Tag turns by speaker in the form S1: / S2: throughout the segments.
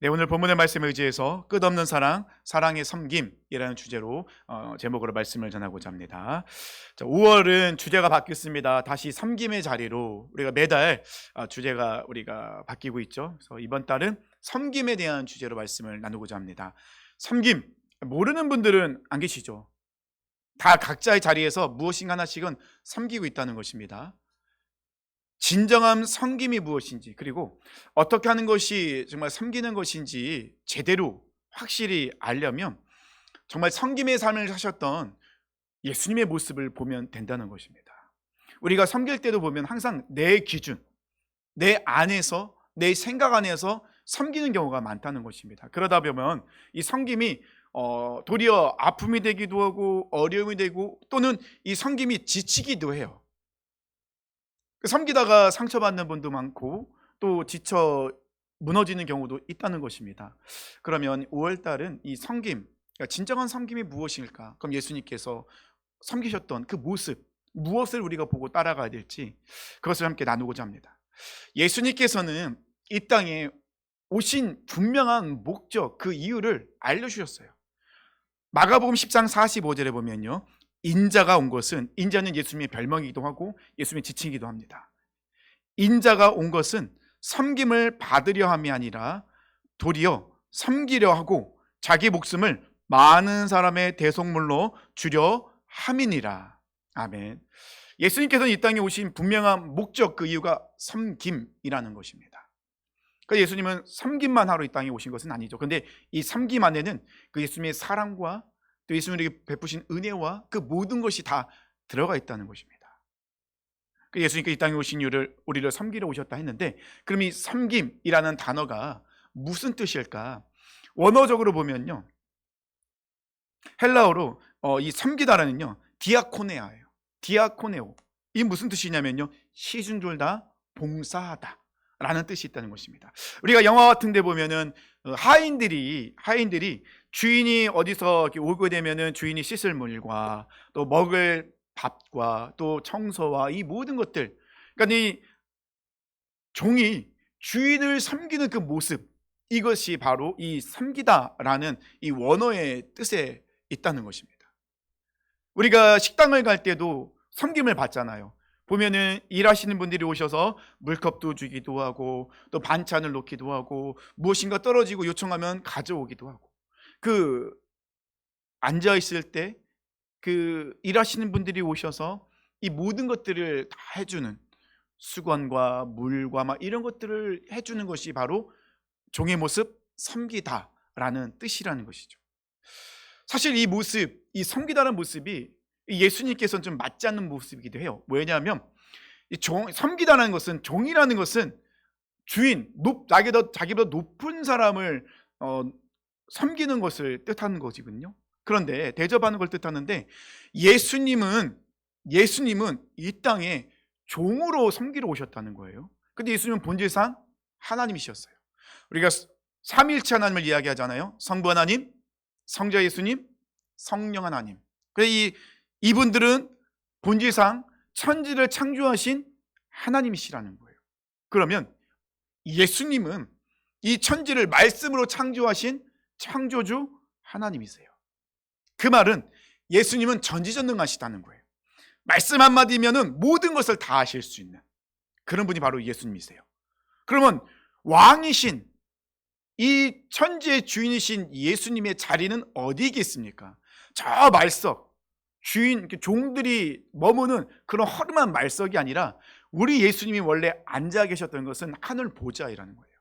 S1: 네, 오늘 본문의 말씀에 의지해서 끝없는 사랑, 사랑의 섬김이라는 주제로 제목으로 말씀을 전하고자 합니다. 자, 5월은 주제가 바뀌었습니다. 다시 섬김의 자리로 우리가 매달 주제가 우리가 바뀌고 있죠. 그래서 이번 달은 섬김에 대한 주제로 말씀을 나누고자 합니다. 섬김, 모르는 분들은 안 계시죠. 다 각자의 자리에서 무엇인가 하나씩은 섬기고 있다는 것입니다. 진정한 섬김이 무엇인지, 그리고 어떻게 하는 것이 정말 섬기는 것인지 제대로 확실히 알려면 정말 섬김의 삶을 사셨던 예수님의 모습을 보면 된다는 것입니다. 우리가 섬길 때도 보면 항상 내 기준, 내 안에서, 내 생각 안에서 섬기는 경우가 많다는 것입니다. 그러다 보면 이 섬김이 도리어 아픔이 되기도 하고 어려움이 되고, 또는 이 섬김이 지치기도 해요. 섬기다가 상처받는 분도 많고 또 지쳐 무너지는 경우도 있다는 것입니다. 그러면 5월달은 이 섬김, 그러니까 진정한 섬김이 무엇일까? 그럼 예수님께서 섬기셨던 그 모습, 무엇을 우리가 보고 따라가야 될지 그것을 함께 나누고자 합니다. 예수님께서는 이 땅에 오신 분명한 목적, 그 이유를 알려주셨어요. 마가복음 10장 45절에 보면요, 인자가 온 것은, 인자는 예수님의 별명이기도 하고 예수님의 지칭이기도 합니다. 인자가 온 것은 섬김을 받으려 함이 아니라 도리어 섬기려 하고 자기 목숨을 많은 사람의 대속물로 주려 함이니라. 아멘. 예수님께서는 이 땅에 오신 분명한 목적, 그 이유가 섬김이라는 것입니다. 그러니까 예수님은 섬김만 하러 이 땅에 오신 것은 아니죠. 그런데 이 섬김 안에는 그 예수님의 사랑과 또 예수님에게 베푸신 은혜와 그 모든 것이 다 들어가 있다는 것입니다. 그 예수님께서 이 땅에 오신 이유를 우리를 섬기러 오셨다 했는데, 그럼 이 섬김이라는 단어가 무슨 뜻일까? 원어적으로 보면요, 헬라어로 이 섬기다라는요, 디아코네아예요. 디아코네오. 이 무슨 뜻이냐면요, 시중 졸다, 봉사하다 라는 뜻이 있다는 것입니다. 우리가 영화 같은 데 보면은 하인들이 주인이 어디서 이렇게 오게 되면은 주인이 씻을 물과 또 먹을 밥과 또 청소와 이 모든 것들, 그러니까 이 종이 주인을 섬기는 그 모습, 이것이 바로 이 섬기다라는 이 원어의 뜻에 있다는 것입니다. 우리가 식당을 갈 때도 섬김을 받잖아요. 보면은 일하시는 분들이 오셔서 물컵도 주기도 하고 또 반찬을 놓기도 하고 무엇인가 떨어지고 요청하면 가져오기도 하고, 그 앉아 있을 때 그 일하시는 분들이 오셔서 이 모든 것들을 다 해주는, 수건과 물과 막 이런 것들을 해주는 것이 바로 종의 모습, 섬기다라는 뜻이라는 것이죠. 사실 이 모습, 이 섬기다라는 모습이 예수님께서는 좀 맞지 않는 모습이기도 해요. 왜냐하면 이 섬기다라는 것은, 종이라는 것은 주인, 자기보다 높은 사람을 섬기는 것을 뜻하는 것이거든요. 그런데 대접하는 걸 뜻하는데, 예수님은 이 땅에 종으로 섬기러 오셨다는 거예요. 근데 예수님은 본질상 하나님이셨어요. 우리가 삼위일체 하나님을 이야기하잖아요. 성부 하나님, 성자 예수님, 성령 하나님. 그래서 이분들은 본질상 천지를 창조하신 하나님이시라는 거예요. 그러면 예수님은 이 천지를 말씀으로 창조하신 창조주 하나님이세요. 그 말은 예수님은 전지전능하시다는 거예요. 말씀 한마디면은 모든 것을 다 하실 수 있는 그런 분이 바로 예수님이세요. 그러면 왕이신, 이 천지의 주인이신 예수님의 자리는 어디 있겠습니까? 저 말석, 주인, 종들이 머무는 그런 허름한 말석이 아니라 우리 예수님이 원래 앉아 계셨던 것은 하늘 보좌이라는 거예요.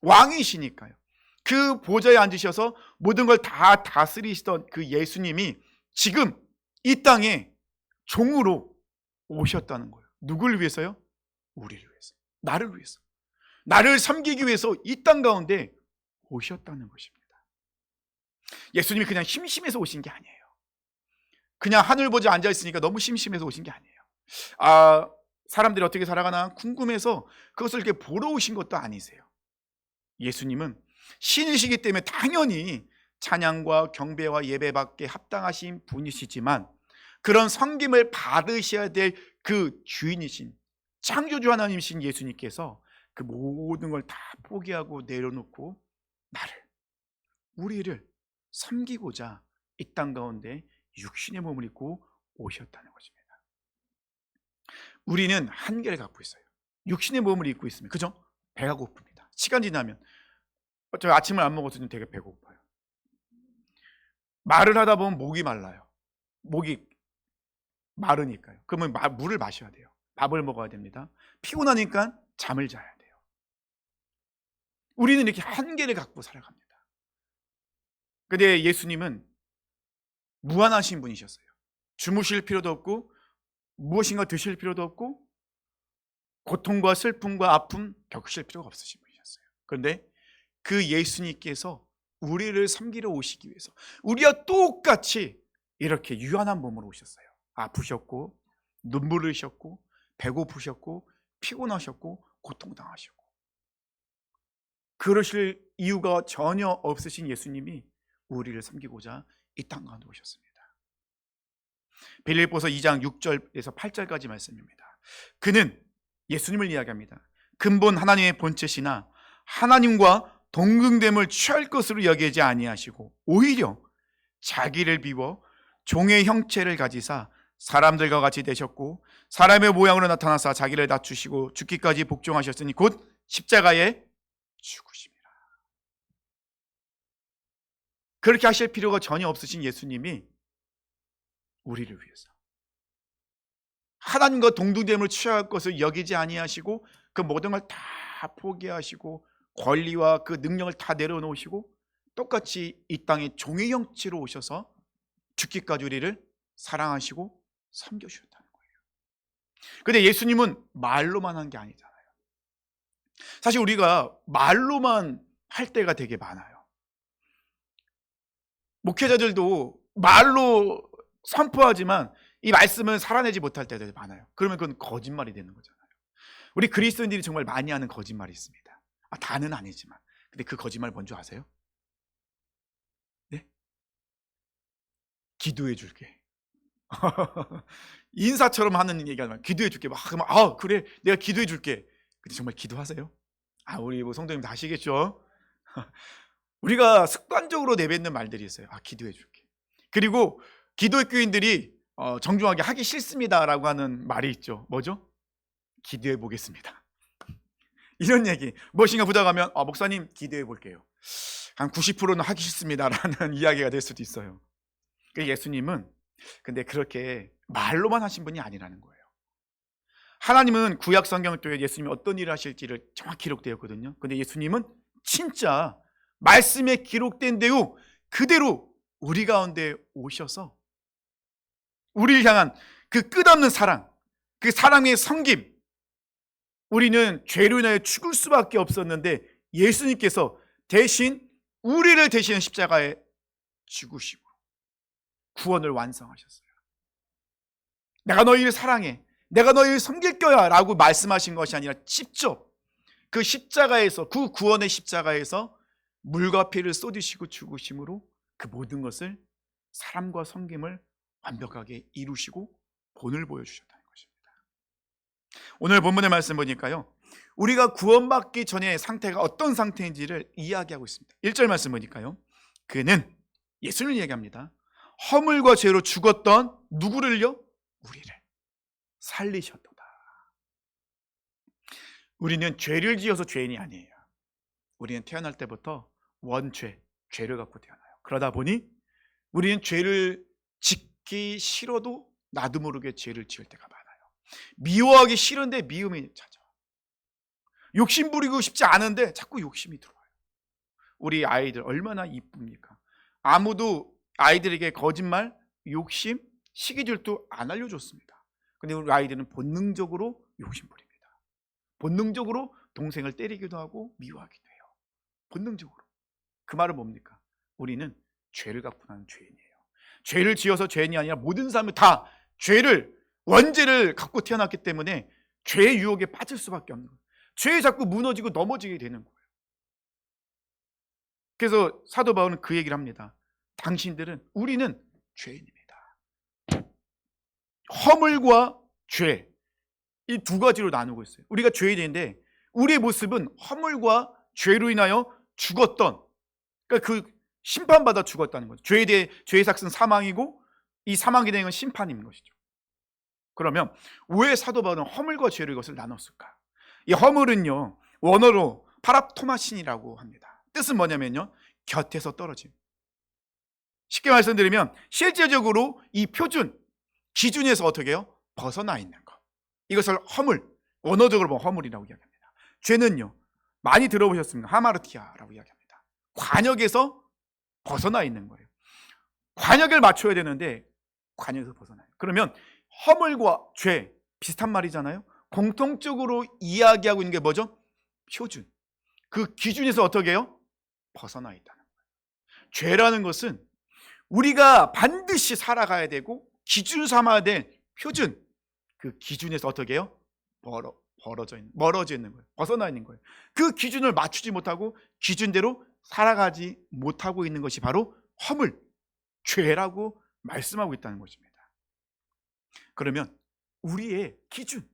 S1: 왕이시니까요. 그 보좌에 앉으셔서 모든 걸 다 다스리시던 그 예수님이 지금 이 땅에 종으로 오셨다는 거예요. 누굴 위해서요? 우리를 위해서, 나를 위해서, 나를 섬기기 위해서 이 땅 가운데 오셨다는 것입니다. 예수님이 그냥 심심해서 오신 게 아니에요. 그냥 하늘 보좌에 앉아 있으니까 너무 심심해서 오신 게 아니에요. 사람들이 어떻게 살아가나 궁금해서 그것을 이렇게 보러 오신 것도 아니세요. 예수님은 신이시기 때문에 당연히 찬양과 경배와 예배받게 합당하신 분이시지만, 그런 섬김을 받으셔야 될 그 주인이신 창조주 하나님이신 예수님께서 그 모든 걸 다 포기하고 내려놓고 우리를 섬기고자 이 땅 가운데 육신의 몸을 입고 오셨다는 것입니다. 우리는 한계를 갖고 있어요. 육신의 몸을 입고 있으면, 그죠? 배가 고픕니다. 시간 지나면, 저 아침을 안 먹어서 좀 되게 배고파요. 말을 하다 보면 목이 말라요. 목이 마르니까요. 그러면 물을 마셔야 돼요. 밥을 먹어야 됩니다. 피곤하니까 잠을 자야 돼요. 우리는 이렇게 한계를 갖고 살아갑니다. 근데 예수님은 무한하신 분이셨어요. 주무실 필요도 없고 무엇인가 드실 필요도 없고 고통과 슬픔과 아픔 겪으실 필요가 없으신 분이셨어요. 그런데 그 예수님께서 우리를 섬기러 오시기 위해서 우리와 똑같이 이렇게 유한한 몸으로 오셨어요. 아프셨고 눈물 흘리셨고 배고프셨고 피곤하셨고 고통당하셨고, 그러실 이유가 전혀 없으신 예수님이 우리를 섬기고자 이 땅 가운데 오셨습니다. 빌립보서 2장 6절에서 8절까지 말씀입니다. 그는, 예수님을 이야기합니다, 근본 하나님의 본체시나 하나님과 동등됨을 취할 것으로 여기지 아니하시고 오히려 자기를 비워 종의 형체를 가지사 사람들과 같이 되셨고 사람의 모양으로 나타나사 자기를 낮추시고 죽기까지 복종하셨으니 곧 십자가에 죽으심이라. 그렇게 하실 필요가 전혀 없으신 예수님이 우리를 위해서 하나님과 동등됨을 취할 것을 여기지 아니하시고 그 모든 걸 다 포기하시고 권리와 그 능력을 다 내려놓으시고 똑같이 이 땅에 종의 형체로 오셔서 죽기까지 우리를 사랑하시고 섬겨주셨다는 거예요. 그런데 예수님은 말로만 한 게 아니잖아요. 사실 우리가 말로만 할 때가 되게 많아요. 목회자들도 말로 선포하지만 이 말씀을 살아내지 못할 때도 많아요. 그러면 그건 거짓말이 되는 거잖아요. 우리 그리스도인들이 정말 많이 하는 거짓말이 있습니다. 다는 아니지만. 근데 그 거짓말 뭔지 아세요? 네? 기도해 줄게. 인사처럼 하는 얘기 하면 기도해 줄게. 막 그러면 그래 내가 기도해 줄게. 근데 정말 기도하세요? 우리 뭐 성도님 다 아시겠죠? 우리가 습관적으로 내뱉는 말들이 있어요. 기도해 줄게. 그리고 기도의 교인들이 정중하게 하기 싫습니다라고 하는 말이 있죠. 뭐죠? 기도해 보겠습니다. 이런 얘기. 무엇인가 부탁하면 목사님 기도해 볼게요. 한 90%는 하기 싫습니다라는 이야기가 될 수도 있어요. 예수님은 근데 그렇게 말로만 하신 분이 아니라는 거예요. 하나님은 구약 성경을 통해 예수님이 어떤 일을 하실지를 정확히 기록되었거든요. 근데 예수님은 진짜 말씀에 기록된 대로 그대로 우리 가운데 오셔서 우리를 향한 그 끝없는 사랑, 그 사랑의 섬김, 우리는 죄로 인하여 죽을 수밖에 없었는데 예수님께서 대신 우리를 대신한 십자가에 죽으시고 구원을 완성하셨어요. 내가 너희를 사랑해, 내가 너희를 섬길 거야 라고 말씀하신 것이 아니라 직접 그 십자가에서, 그 구원의 십자가에서 물과 피를 쏟으시고 죽으심으로 그 모든 것을, 사랑과 섬김을 완벽하게 이루시고 본을 보여주셨다는 것입니다. 오늘 본문의 말씀 보니까요, 우리가 구원받기 전의 상태가 어떤 상태인지를 이야기하고 있습니다. 1절 말씀 보니까요, 그는, 예수님을 이야기합니다, 허물과 죄로 죽었던 누구를요? 우리를 살리셨도다. 우리는 죄를 지어서 죄인이 아니에요. 우리는 태어날 때부터 원죄, 죄를 갖고 태어나요. 그러다 보니 우리는 죄를 짓기 싫어도 나도 모르게 죄를 지을 때가 많아요. 미워하기 싫은데 미움이 찾아와요. 욕심 부리고 싶지 않은데 자꾸 욕심이 들어와요. 우리 아이들 얼마나 이쁩니까? 아무도 아이들에게 거짓말, 욕심, 시기질투 안 알려줬습니다. 근데 우리 아이들은 본능적으로 욕심 부립니다. 본능적으로 동생을 때리기도 하고 미워하기도 해요. 본능적으로. 그 말은 뭡니까? 우리는 죄를 갖고 나는 죄인이에요. 죄를 지어서 죄인이 아니라 모든 사람이 다 죄를, 원죄를 갖고 태어났기 때문에 죄의 유혹에 빠질 수밖에 없는 거예요. 죄에 자꾸 무너지고 넘어지게 되는 거예요. 그래서 사도 바울은 그 얘기를 합니다. 당신들은, 우리는 죄인입니다. 허물과 죄, 이 두 가지로 나누고 있어요. 우리가 죄인인데 우리의 모습은 허물과 죄로 인하여 죽었던, 그러니까 그 심판받아 죽었다는 거죠. 죄에 대해 죄의 삭은 사망이고 이 사망에 대한 건 심판인 것이죠. 그러면 왜 사도 바울은 허물과 죄를 것을 나눴을까? 이 허물은요, 원어로 파랍토마신이라고 합니다. 뜻은 뭐냐면요, 곁에서 떨어짐. 쉽게 말씀드리면 실제적으로 이 표준 기준에서 어떻게 해요? 벗어나 있는 것. 이것을 허물, 원어적으로 보면 허물이라고 이야기합니다. 죄는요, 많이 들어보셨습니다. 하마르티아라고 이야기합니다. 관역에서 벗어나 있는 거예요. 관역을 맞춰야 되는데 관역에서 벗어나요. 그러면 허물과 죄 비슷한 말이잖아요. 공통적으로 이야기하고 있는 게 뭐죠? 표준. 그 기준에서 어떻게 해요? 벗어나 있다는 거예요. 죄라는 것은 우리가 반드시 살아가야 되고 기준 삼아야 될 표준, 그 기준에서 어떻게 해요? 멀어져 있는 거예요. 벗어나 있는 거예요. 그 기준을 맞추지 못하고 기준대로 살아가지 못하고 있는 것이 바로 허물, 죄라고 말씀하고 있다는 것입니다. 그러면 우리의 기준,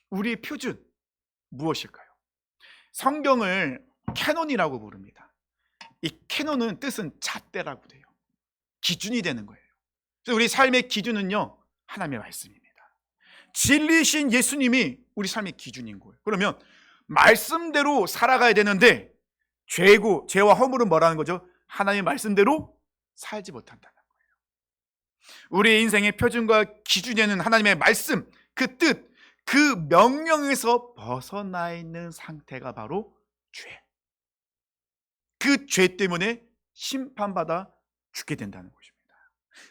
S1: 우리의 표준 무엇일까요? 성경을 캐논이라고 부릅니다. 이 캐논은 뜻은 잣대라고 돼요. 기준이 되는 거예요. 그래서 우리 삶의 기준은요, 하나님의 말씀입니다. 진리신 예수님이 우리 삶의 기준인 거예요. 그러면 말씀대로 살아가야 되는데 죄와 허물은 뭐라는 거죠? 하나님의 말씀대로 살지 못한다는 거예요. 우리의 인생의 표준과 기준에는 하나님의 말씀, 그 뜻, 그 명령에서 벗어나 있는 상태가 바로 죄. 그 죄 때문에 심판받아 죽게 된다는 것입니다.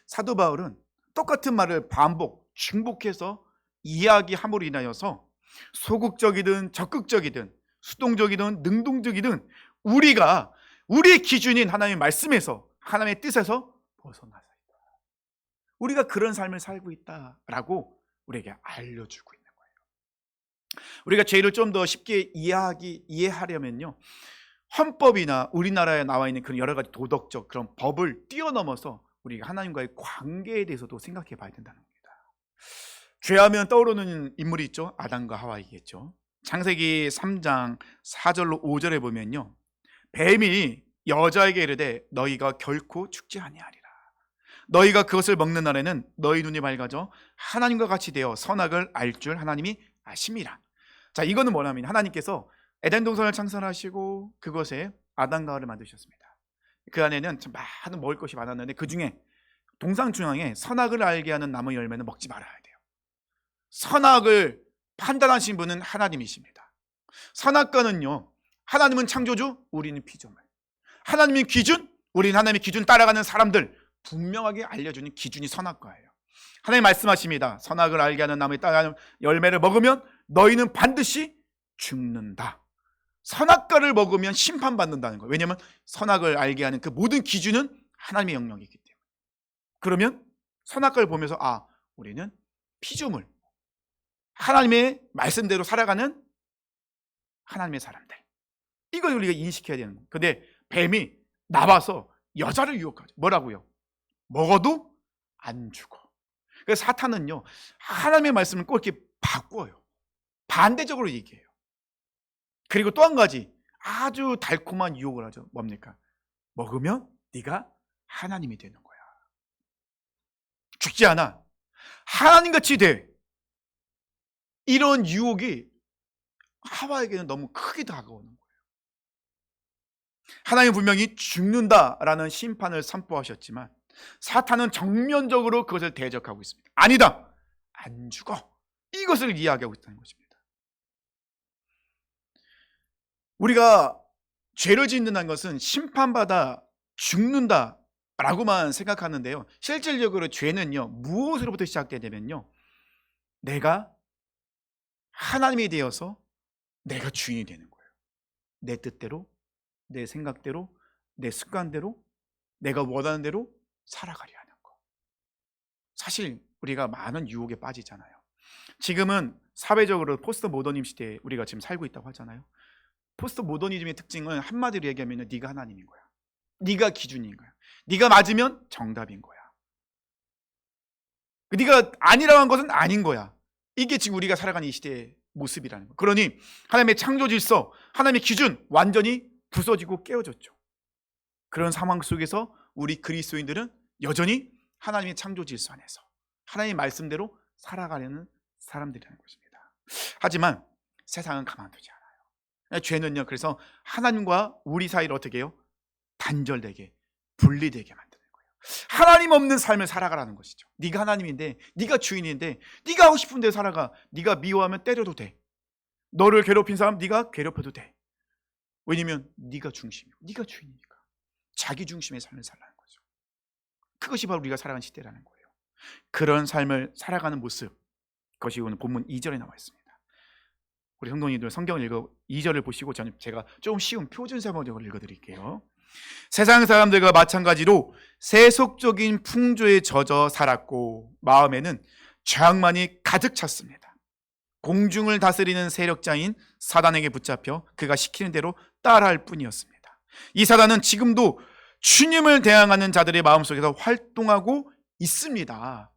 S1: 사도 바울은 똑같은 말을 반복, 중복해서 이야기함으로 인하여서 소극적이든 적극적이든 수동적이든 능동적이든 우리의 기준인 하나님의 말씀에서, 하나님의 뜻에서 벗어나서 있다. 우리가 그런 삶을 살고 있다라고 우리에게 알려주고 있는 거예요. 우리가 죄를 좀 더 쉽게 이해하려면요, 헌법이나 우리나라에 나와 있는 그런 여러 가지 도덕적 그런 법을 뛰어넘어서 우리가 하나님과의 관계에 대해서도 생각해 봐야 된다는 겁니다. 죄하면 떠오르는 인물이 있죠. 아담과 하와이겠죠. 창세기 3장 4절로 5절에 보면요, 뱀이 여자에게 이르되 너희가 결코 죽지 아니하리라. 너희가 그것을 먹는 날에는 너희 눈이 밝아져 하나님과 같이 되어 선악을 알 줄 하나님이 아심이라. 자, 이거는 뭐냐면 하나님께서 에덴 동산을 창설하시고 그것에 아담과 하와를 만드셨습니다. 그 안에는 참 많은 먹을 것이 많았는데 그 중에 동상 중앙에 선악을 알게 하는 나무 열매는 먹지 말아야 돼요. 선악을 판단하신 분은 하나님이십니다. 선악과는요, 하나님은 창조주, 우리는 피조물. 하나님의 기준, 우리는 하나님의 기준 따라가는 사람들, 분명하게 알려주는 기준이 선악과예요. 하나님 말씀하십니다. 선악을 알게 하는 나무에 따라가는 열매를 먹으면 너희는 반드시 죽는다. 선악과를 먹으면 심판받는다는 거예요. 왜냐하면 선악을 알게 하는 그 모든 기준은 하나님의 영역이기 때문에. 그러면 선악과를 보면서 우리는 피조물, 하나님의 말씀대로 살아가는 하나님의 사람들, 이걸 우리가 인식해야 되는 거예요. 근데 뱀이 나와서 여자를 유혹하죠. 뭐라고요? 먹어도 안 죽어. 그래서 사탄은요, 하나님의 말씀을 꼭 이렇게 바꿔요. 반대적으로 얘기해요. 그리고 또 한 가지 아주 달콤한 유혹을 하죠. 뭡니까? 먹으면 네가 하나님이 되는 거야. 죽지 않아. 하나님같이 돼. 이런 유혹이 하와에게는 너무 크게 다가오는 거예요. 하나님 분명히 죽는다라는 심판을 선포하셨지만 사탄은 정면적으로 그것을 대적하고 있습니다. 아니다, 안 죽어. 이것을 이야기하고 있다는 것입니다. 우리가 죄를 짓는다는 것은 심판받아 죽는다라고만 생각하는데요, 실질적으로 죄는요, 무엇으로부터 시작되냐면요, 내가 하나님이 되어서 내가 주인이 되는 거예요. 내 뜻대로, 내 생각대로, 내 습관대로, 내가 원하는 대로 살아가려 하는 거. 사실 우리가 많은 유혹에 빠지잖아요. 지금은 사회적으로 포스트 모더니즘 시대에 우리가 지금 살고 있다고 하잖아요. 포스트 모더니즘의 특징은 한마디로 얘기하면 네가 하나님인 거야. 네가 기준인 거야. 네가 맞으면 정답인 거야. 네가 아니라고 한 것은 아닌 거야. 이게 지금 우리가 살아가는 이 시대의 모습이라는 거예요. 그러니 하나님의 창조 질서, 하나님의 기준 완전히 부서지고 깨어졌죠. 그런 상황 속에서 우리 그리스도인들은 여전히 하나님의 창조 질서 안에서 하나님의 말씀대로 살아가려는 사람들이라는 것입니다. 하지만 세상은 가만두지 않아요. 죄는요, 그래서 하나님과 우리 사이를 어떻게 해요? 단절되게, 분리되게 만드는 거예요. 하나님 없는 삶을 살아가라는 것이죠. 네가 하나님인데, 네가 주인인데, 네가 하고 싶은 대로 살아가. 네가 미워하면 때려도 돼. 너를 괴롭힌 사람 네가 괴롭혀도 돼. 왜냐면 네가 중심이고 네가 주인이니까. 자기 중심의 삶을 살라는 거죠. 그것이 바로 우리가 살아가는 시대라는 거예요. 그런 삶을 살아가는 모습, 그것이 오늘 본문 2절에 나와 있습니다. 우리 성도님들 성경을 읽어 2절을 보시고 저는 제가 좀 쉬운 표준 세번역을 읽어드릴게요. 세상 사람들과 마찬가지로 세속적인 풍조에 젖어 살았고 마음에는 죄악만이 가득 찼습니다. 공중을 다스리는 세력자인 사단에게 붙잡혀 그가 시키는 대로 따라할 뿐이었습니다. 이 사단은 지금도 주님을 대항하는 자들의 마음속에서 활동하고 있습니다.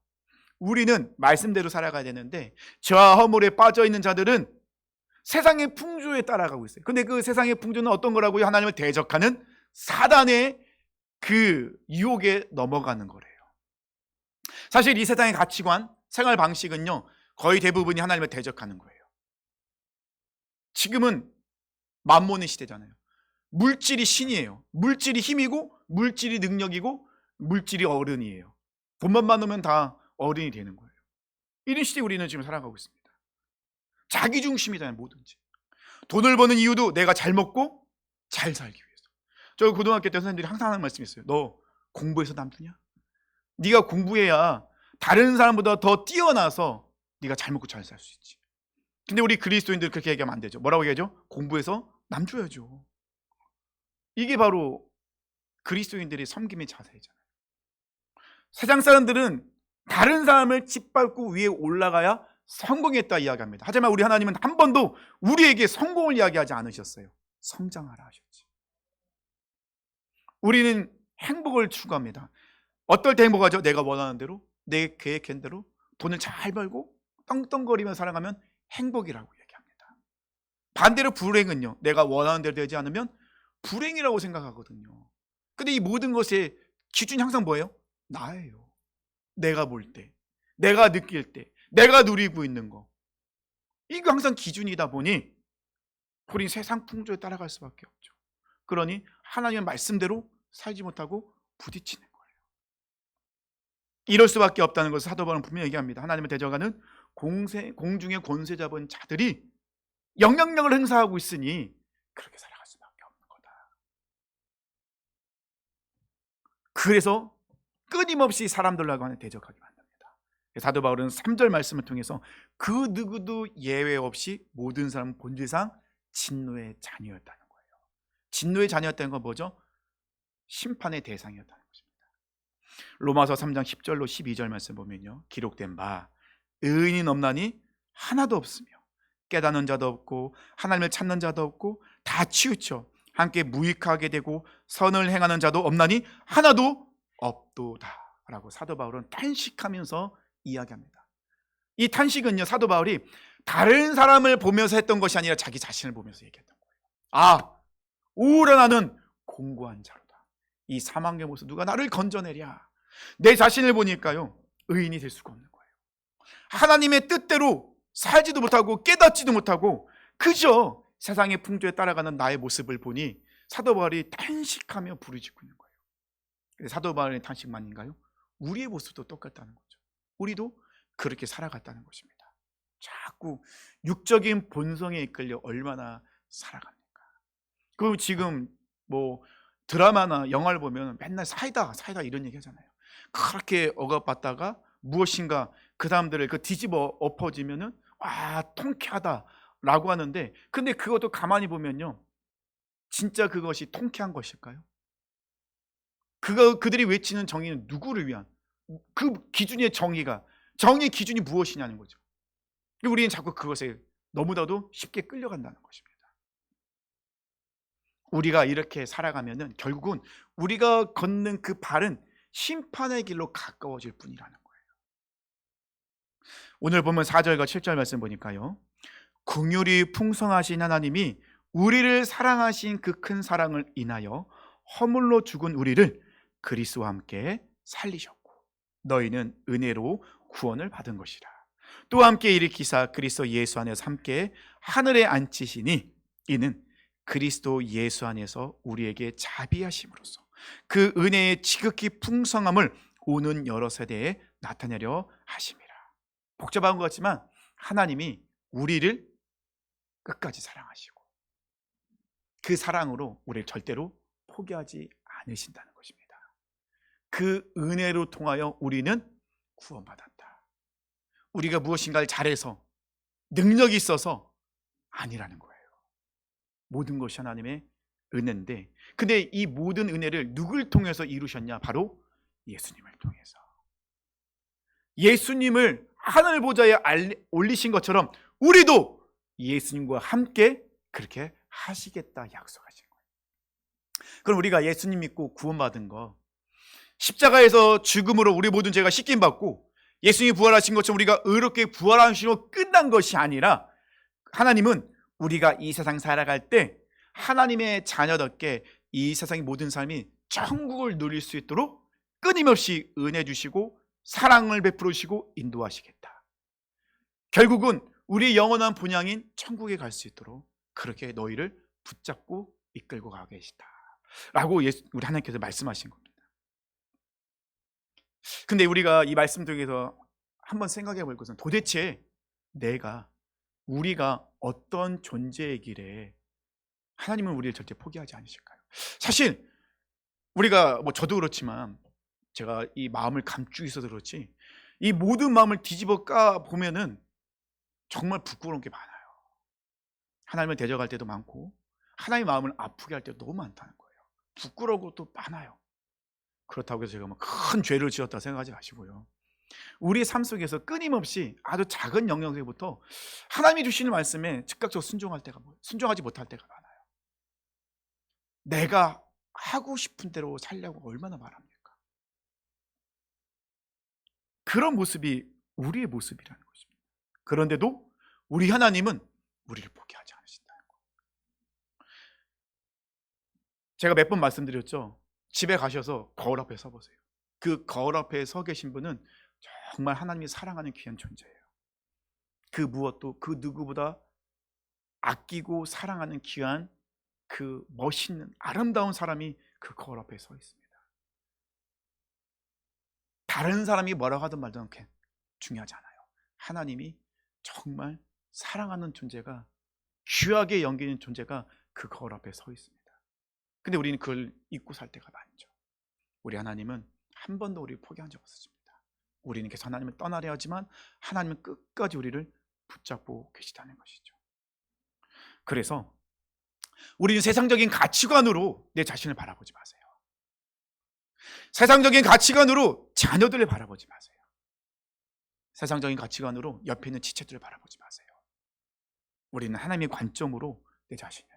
S1: 우리는 말씀대로 살아가야 되는데 죄와 허물에 빠져있는 자들은 세상의 풍조에 따라가고 있어요. 근데 그 세상의 풍조는 어떤 거라고요? 하나님을 대적하는 사단의 그 유혹에 넘어가는 거래요. 사실 이 세상의 가치관, 생활 방식은요, 거의 대부분이 하나님을 대적하는 거예요. 지금은 만몬의 시대잖아요. 물질이 신이에요. 물질이 힘이고 물질이 능력이고 물질이 어른이에요. 돈만 많으면 다 어른이 되는 거예요. 이런 시대에 우리는 지금 살아가고 있습니다. 자기 중심이잖아요. 뭐든지. 돈을 버는 이유도 내가 잘 먹고 잘 살기 위해서. 저 고등학교 때 선생님들이 항상 하는 말씀이 있어요. 너 공부해서 남주냐? 네가 공부해야 다른 사람보다 더 뛰어나서 네가 잘 먹고 잘 살 수 있지. 근데 우리 그리스도인들 그렇게 얘기하면 안 되죠. 뭐라고 얘기하죠? 공부해서 남줘야죠. 이게 바로 그리스도인들의 섬김의 자세잖아요. 세상 사람들은 다른 사람을 짓밟고 위에 올라가야 성공했다 이야기합니다. 하지만 우리 하나님은 한 번도 우리에게 성공을 이야기하지 않으셨어요. 성장하라 하셨지. 우리는 행복을 추구합니다. 어떨 때 행복하죠? 내가 원하는 대로, 내 계획한 대로 돈을 잘 벌고 떵떵거리며 살아가면 행복이라고 얘기합니다. 반대로 불행은요, 내가 원하는 대로 되지 않으면 불행이라고 생각하거든요. 근데 이 모든 것의 기준이 항상 뭐예요? 나예요. 내가 볼 때, 내가 느낄 때, 내가 누리고 있는 거. 이게 항상 기준이다 보니 우린 세상 풍조에 따라갈 수밖에 없죠. 그러니 하나님의 말씀대로 살지 못하고 부딪히는 거예요. 이럴 수밖에 없다는 것을 사도 바울은 분명히 얘기합니다. 하나님을 대적하는 공중의 권세 잡은 자들이 영향력을 행사하고 있으니 그렇게 살아갈 수밖에 없는 거다. 그래서 끊임없이 사람들과 대적하게 만듭니다. 사도 바울은 3절 말씀을 통해서 그 누구도 예외 없이 모든 사람은 본질상 진노의 자녀였다는 거예요. 진노의 자녀였다는 건 뭐죠? 심판의 대상이었다는 것입니다. 로마서 3장 10절로 12절 말씀 보면요, 기록된 바 의인은 없나니 하나도 없으며 깨닫는 자도 없고 하나님을 찾는 자도 없고 다 치우쳐 함께 무익하게 되고 선을 행하는 자도 없나니 하나도 없도다 라고 사도 바울은 탄식하면서 이야기합니다. 이 탄식은요, 사도 바울이 다른 사람을 보면서 했던 것이 아니라 자기 자신을 보면서 얘기했던 거예요. 아, 오라 나는 공고한 자로다. 이 사망의 모습 누가 나를 건져내랴. 내 자신을 보니까요, 의인이 될 수가 없는 거예요. 하나님의 뜻대로 살지도 못하고 깨닫지도 못하고 그저 세상의 풍조에 따라가는 나의 모습을 보니 사도 바울이 탄식하며 부르짖고 있는 거예요. 사도 바울의 탄식만인가요? 우리의 모습도 똑같다는 거죠. 우리도 그렇게 살아갔다는 것입니다. 자꾸 육적인 본성에 이끌려 얼마나 살아갑니까? 그 지금 뭐 드라마나 영화를 보면 맨날 사이다 이런 얘기 하잖아요. 그렇게 억압받다가 무엇인가 그 사람들을 뒤집어 엎어지면은 와, 통쾌하다라고 하는데, 근데 그것도 가만히 보면요, 진짜 그것이 통쾌한 것일까요? 그들이 외치는 정의는 누구를 위한, 그 기준의 정의의 기준이 무엇이냐는 거죠. 우리는 자꾸 그것에 너무나도 쉽게 끌려간다는 것입니다. 우리가 이렇게 살아가면은 결국은 우리가 걷는 그 발은 심판의 길로 가까워질 뿐이라는 거예요. 오늘 보면 4절과 7절 말씀 보니까요, 긍휼이 풍성하신 하나님이 우리를 사랑하신 그 큰 사랑을 인하여 허물로 죽은 우리를 그리스도와 함께 살리셨고 너희는 은혜로 구원을 받은 것이라. 또 함께 일으키사 그리스도 예수 안에서 함께 하늘에 앉히시니 이는 그리스도 예수 안에서 우리에게 자비하심으로써 그 은혜의 지극히 풍성함을 오는 여러 세대에 나타내려 하심이라. 복잡한 것 같지만 하나님이 우리를 끝까지 사랑하시고 그 사랑으로 우리를 절대로 포기하지 않으신다는 것입니다. 그 은혜로 통하여 우리는 구원받았다. 우리가 무엇인가를 잘해서 능력이 있어서 아니라는 거예요. 모든 것이 하나님의 은혜인데, 근데 이 모든 은혜를 누굴 통해서 이루셨냐? 바로 예수님을 통해서. 예수님을 하늘 보좌에 올리신 것처럼 우리도 예수님과 함께 그렇게 하시겠다 약속하신 거예요. 그럼 우리가 예수님 믿고 구원받은 거, 십자가에서 죽음으로 우리 모든 죄가 씻김 받고 예수님이 부활하신 것처럼 우리가 의롭게 부활하시고 끝난 것이 아니라, 하나님은 우리가 이 세상 살아갈 때 하나님의 자녀답게 이 세상의 모든 삶이 천국을 누릴 수 있도록 끊임없이 은혜 주시고 사랑을 베풀으시고 인도하시겠다. 결국은 우리의 영원한 본향인 천국에 갈 수 있도록 그렇게 너희를 붙잡고 이끌고 가 계시다 라고 우리 하나님께서 말씀하신 겁니다. 근데 우리가 이 말씀 중에서 한번 생각해 볼 것은, 도대체 우리가 어떤 존재이길래 하나님은 우리를 절대 포기하지 않으실까요? 사실 우리가 저도 그렇지만 제가 이 마음을 감추고 있어서 그렇지, 이 모든 마음을 뒤집어 까 보면은 정말 부끄러운 게 많아요. 하나님을 대적할 때도 많고 하나님의 마음을 아프게 할 때도 너무 많다는 거예요. 부끄러운 것도 많아요. 그렇다고 해서 제가 큰 죄를 지었다 생각하지 마시고요. 우리 삶 속에서 끊임없이 아주 작은 영역에부터 하나님이 주시는 말씀에 즉각적으로 순종하지 못할 때가 많아요. 내가 하고 싶은 대로 살려고 얼마나 말합니까? 그런 모습이 우리의 모습이라는 것입니다. 그런데도 우리 하나님은 우리를 포기하지 않으신다는 거예요. 제가 몇 번 말씀드렸죠. 집에 가셔서 거울 앞에 서보세요. 그 거울 앞에 서 계신 분은 정말 하나님이 사랑하는 귀한 존재예요. 그 무엇도 그 누구보다 아끼고 사랑하는 귀한 그 멋있는 아름다운 사람이 그 거울 앞에 서 있습니다. 다른 사람이 뭐라고 하든 말든 중요하지 않아요. 하나님이 정말 사랑하는 존재가, 귀하게 여기는 존재가 그 거울 앞에 서 있습니다. 근데 우리는 그걸 잊고 살 때가 많죠. 우리 하나님은 한 번도 우리를 포기한 적 없습니다. 우리는 계속 하나님을 떠나려 하지만 하나님은 끝까지 우리를 붙잡고 계시다는 것이죠. 그래서 우리는 세상적인 가치관으로 내 자신을 바라보지 마세요. 세상적인 가치관으로 자녀들을 바라보지 마세요. 세상적인 가치관으로 옆에 있는 지체들을 바라보지 마세요. 우리는 하나님의 관점으로 내 자신을,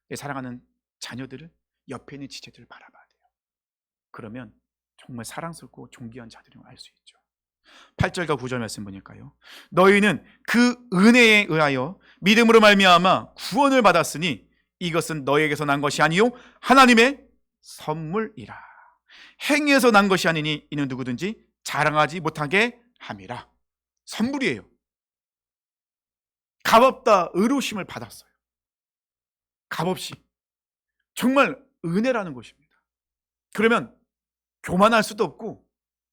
S1: 내 사랑하는 자녀들을, 옆에 있는 지체들을 바라봐야 돼요. 그러면 정말 사랑스럽고 존귀한 자들임을 알 수 있죠. 8절과 9절 말씀 보니까요, 너희는 그 은혜에 의하여 믿음으로 말미암아 구원을 받았으니 이것은 너희에게서 난 것이 아니요 하나님의 선물이라. 행위에서 난 것이 아니니 이는 누구든지 자랑하지 못하게 함이라. 선물이에요. 값없다 의로우심을 받았어요. 값없이. 정말 은혜라는 것입니다. 그러면 교만할 수도 없고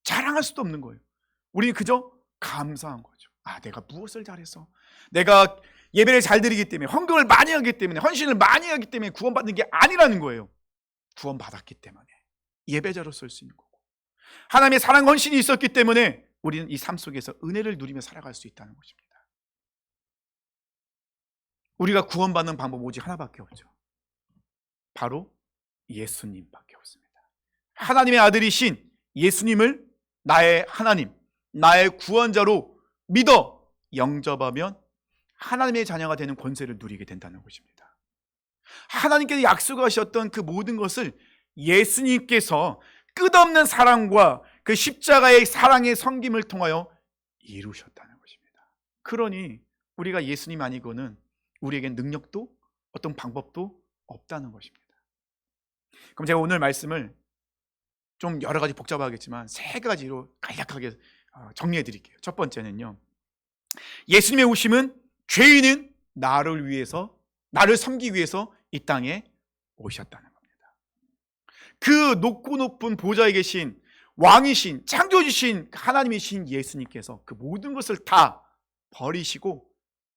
S1: 자랑할 수도 없는 거예요. 우리는 그저 감사한 거죠. 내가 무엇을 잘해서, 내가 예배를 잘 드리기 때문에, 헌금을 많이 하기 때문에, 헌신을 많이 하기 때문에 구원받는 게 아니라는 거예요. 구원받았기 때문에 예배자로 쓸 수 있는 거고, 하나님의 사랑 헌신이 있었기 때문에 우리는 이 삶 속에서 은혜를 누리며 살아갈 수 있다는 것입니다. 우리가 구원받는 방법 오직 하나밖에 없죠. 바로 예수님밖에 없습니다. 하나님의 아들이신 예수님을 나의 하나님, 나의 구원자로 믿어 영접하면 하나님의 자녀가 되는 권세를 누리게 된다는 것입니다. 하나님께서 약속하셨던 그 모든 것을 예수님께서 끝없는 사랑과 그 십자가의 사랑의 섬김을 통하여 이루셨다는 것입니다. 그러니 우리가 예수님 아니고는 우리에겐 능력도 어떤 방법도 없다는 것입니다. 그럼 제가 오늘 말씀을 좀 여러 가지 복잡하겠지만 세 가지로 간략하게 정리해 드릴게요. 첫 번째는요, 예수님의 오심은 죄인은 나를 위해서, 나를 섬기기 위해서 이 땅에 오셨다는 겁니다. 그 높고 높은 보좌에 계신 왕이신, 창조주신 하나님이신 예수님께서 그 모든 것을 다 버리시고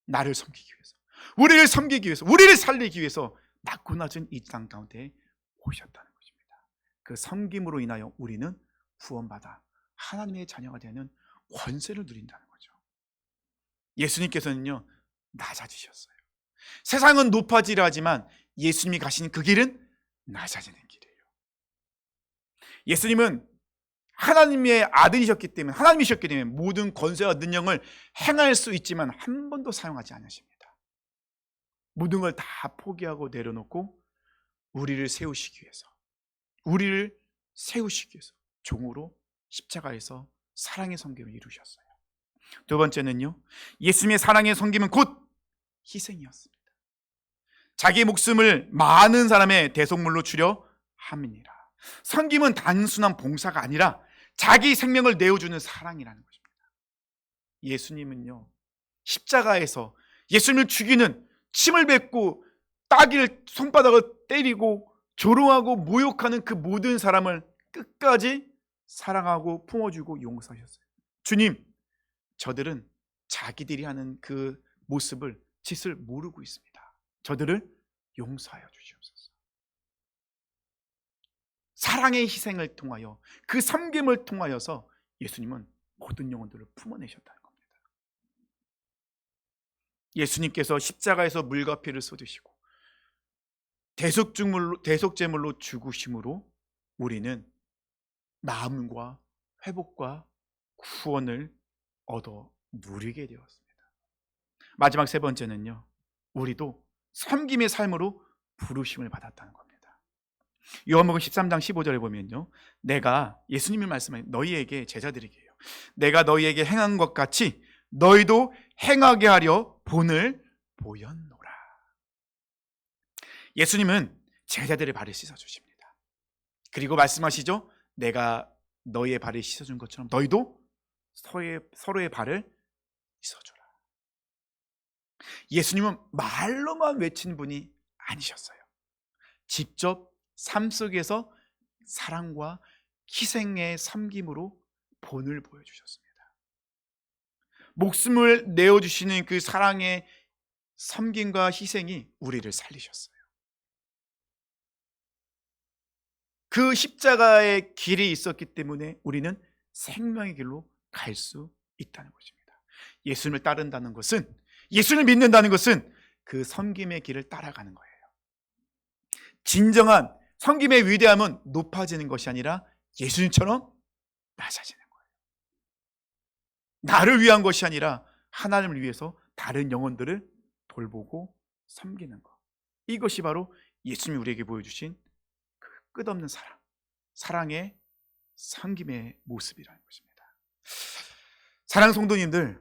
S1: 나를 섬기기 위해서, 우리를 섬기기 위해서, 우리를 살리기 위해서 낮고 낮은 이 땅 가운데 오셨다는 것입니다. 그 섬김으로 인하여 우리는 구원받아 하나님의 자녀가 되는 권세를 누린다는 거죠. 예수님께서는요, 낮아지셨어요. 세상은 높아지려 하지만 예수님이 가신 그 길은 낮아지는 길이에요. 예수님은 하나님의 아들이셨기 때문에, 하나님이셨기 때문에 모든 권세와 능력을 행할 수 있지만 한 번도 사용하지 않으십니다. 모든 걸 다 포기하고 내려놓고 우리를 세우시기 위해서, 우리를 세우시기 위해서 종으로 십자가에서 사랑의 섬김을 이루셨어요. 두 번째는요, 예수님의 사랑의 섬김은 곧 희생이었습니다. 자기 목숨을 많은 사람의 대속물로 주려 함이니라. 섬김은 단순한 봉사가 아니라 자기 생명을 내어주는 사랑이라는 것입니다. 예수님은요, 십자가에서 예수님을 죽이는, 침을 뱉고 따귀를 손바닥을 때리고 조롱하고 모욕하는 그 모든 사람을 끝까지 사랑하고 품어주고 용서하셨어요. 주님, 저들은 자기들이 하는 그 모습을, 짓을 모르고 있습니다. 저들을 용서하여 주시옵소서. 사랑의 희생을 통하여, 그 섬김을 통하여서 예수님은 모든 영혼들을 품어내셨다는 겁니다. 예수님께서 십자가에서 물과 피를 쏟으시고 대속제물로 죽으심으로 우리는 나음과 회복과 구원을 얻어 누리게 되었습니다. 마지막 세 번째는요, 우리도 섬김의 삶으로 부르심을 받았다는 겁니다. 요한복음 13장 15절에 보면요, 내가, 예수님이 말씀하신 너희에게, 제자들에게요, 내가 너희에게 행한 것 같이 너희도 행하게 하려 본을 보였노라. 예수님은 제자들의 발을 씻어주십니다. 그리고 말씀하시죠, 내가 너희의 발을 씻어준 것처럼 너희도 서로의 발을 씻어줘라. 예수님은 말로만 외친 분이 아니셨어요. 직접 삶 속에서 사랑과 희생의 섬김으로 본을 보여주셨습니다. 목숨을 내어주시는 그 사랑의 섬김과 희생이 우리를 살리셨어요. 그 십자가의 길이 있었기 때문에 우리는 생명의 길로 갈 수 있다는 것입니다. 예수님을 따른다는 것은, 예수님을 믿는다는 것은 그 섬김의 길을 따라가는 거예요. 진정한 섬김의 위대함은 높아지는 것이 아니라 예수님처럼 낮아지는 거예요. 나를 위한 것이 아니라 하나님을 위해서 다른 영혼들을 돌보고 섬기는 것. 이것이 바로 예수님이 우리에게 보여주신 그 끝없는 사랑, 사랑의 섬김의 모습이라는 것입니다. 사랑하는 성도님들,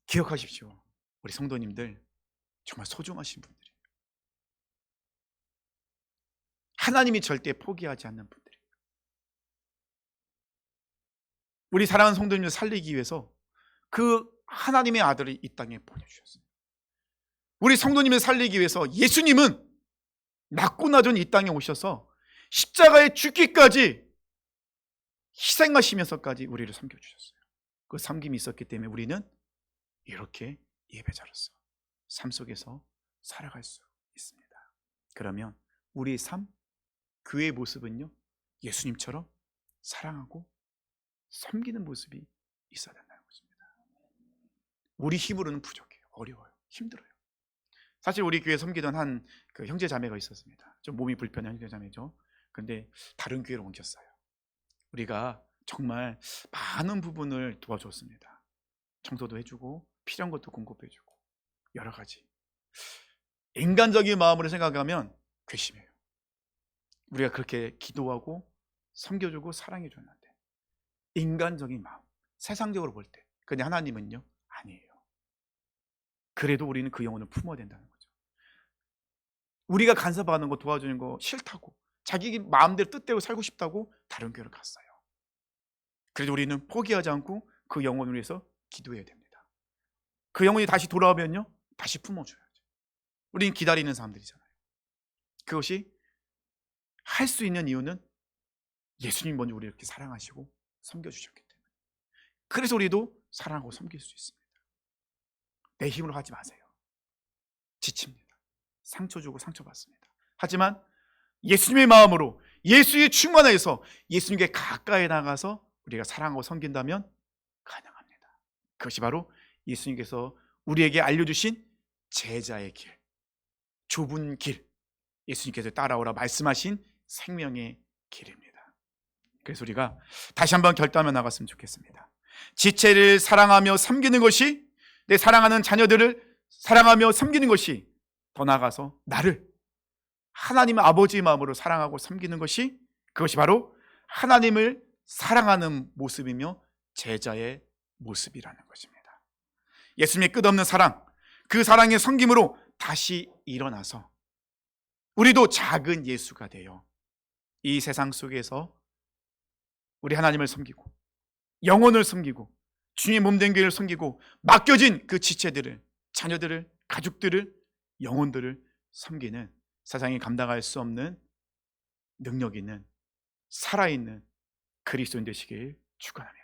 S1: 기억하십시오. 우리 성도님들 정말 소중하신 분들이에요. 하나님이 절대 포기하지 않는 분들이에요. 우리 사랑하는 성도님을 살리기 위해서 그 하나님의 아들을 이 땅에 보내주셨어요. 우리 성도님을 살리기 위해서 예수님은 낮고 낮은 이 땅에 오셔서 십자가에 죽기까지 희생하시면서까지 우리를 섬겨주셨어요. 그 섬김이 있었기 때문에 우리는 이렇게 예배자로서 삶 속에서 살아갈 수 있습니다. 그러면 우리의 삶, 교회의 모습은요, 예수님처럼 사랑하고 섬기는 모습이 있어야 된다는 것입니다. 우리 힘으로는 부족해요. 어려워요. 힘들어요. 사실 우리 교회 섬기던 한 그 형제 자매가 있었습니다. 좀 몸이 불편한 형제 자매죠. 근데 다른 교회로 옮겼어요. 우리가 정말 많은 부분을 도와줬습니다. 청소도 해주고 필요한 것도 공급해주고 여러 가지. 인간적인 마음으로 생각하면 괘씸해요. 우리가 그렇게 기도하고 섬겨주고 사랑해줬는데, 인간적인 마음, 세상적으로 볼 때. 근데 하나님은요, 아니에요. 그래도 우리는 그 영혼을 품어야 된다는 거죠. 우리가 간섭하는 거, 도와주는 거 싫다고, 자기 마음대로 뜻대로 살고 싶다고 다른 교회를 갔어요. 그래도 우리는 포기하지 않고 그 영혼을 위해서 기도해야 됩니다. 그 영혼이 다시 돌아오면요, 다시 품어줘야죠. 우리는 기다리는 사람들이잖아요. 그것이 할 수 있는 이유는 예수님 먼저 우리를 이렇게 사랑하시고 섬겨주셨기 때문에. 그래서 우리도 사랑하고 섬길 수 있습니다. 내 힘으로 하지 마세요. 지칩니다. 상처 주고 상처받습니다. 하지만 예수님의 마음으로, 예수의 충만해서 예수님께 가까이 나가서 우리가 사랑하고 섬긴다면 가능합니다. 그것이 바로 예수님께서 우리에게 알려주신 제자의 길, 좁은 길, 예수님께서 따라오라 말씀하신 생명의 길입니다. 그래서 우리가 다시 한번 결단하며 나갔으면 좋겠습니다. 지체를 사랑하며 섬기는 것이, 내 사랑하는 자녀들을 사랑하며 섬기는 것이, 더 나아가서 나를 하나님 아버지의 마음으로 사랑하고 섬기는 것이, 그것이 바로 하나님을 사랑하는 모습이며 제자의 모습이라는 것입니다. 예수님의 끝없는 사랑, 그 사랑의 섬김으로 다시 일어나서 우리도 작은 예수가 되어 이 세상 속에서 우리 하나님을 섬기고 영혼을 섬기고 주님의 몸된 교회를 섬기고 맡겨진 그 지체들을, 자녀들을, 가족들을, 영혼들을 섬기는 세상이 감당할 수 없는 능력 있는 살아있는 그리스도인 되시길 축원합니다.